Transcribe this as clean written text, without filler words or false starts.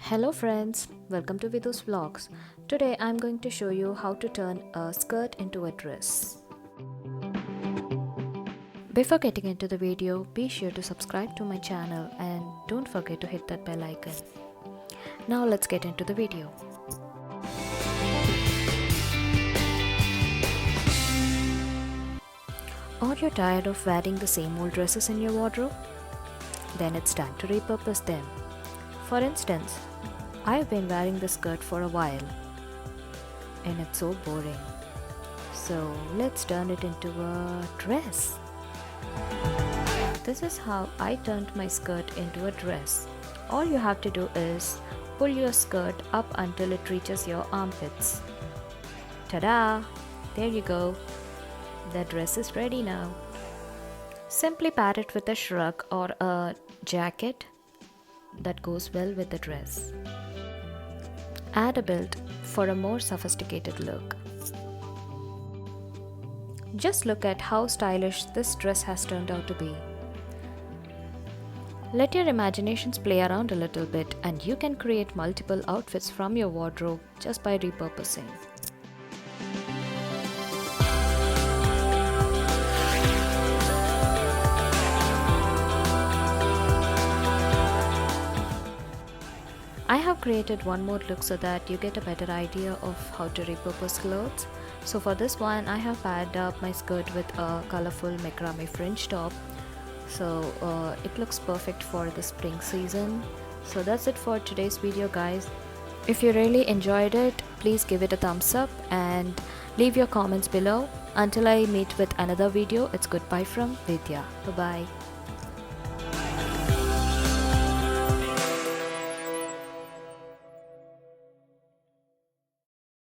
Hello friends, welcome to Vidhu's Vlogs. Today I'm going to show you how to turn a skirt into a dress. Before getting into the video, be sure to subscribe to my channel and don't forget to hit that bell icon. Now let's get into the video. Are you tired of wearing the same old dresses in your wardrobe? Then it's time to repurpose them. For instance, I've been wearing this skirt for a while and it's so boring. So let's turn it into a dress. This is how I turned my skirt into a dress. All you have to do is pull your skirt up until it reaches your armpits. Ta-da! There you go. The dress is ready now. Simply pair it with a shrug or a jacket that goes well with the dress. Add a belt for a more sophisticated look. Just look at how stylish this dress has turned out to be. Let your imaginations play around a little bit and you can create multiple outfits from your wardrobe just by repurposing. I have created one more look so that you get a better idea of how to repurpose clothes. So for this one, I have paired up my skirt with a colorful macrame fringe top. So it looks perfect for the spring season. So that's it for today's video, guys. If you really enjoyed it, please give it a thumbs up and leave your comments below. Until I meet with another video, it's goodbye from Vidya. Bye-bye.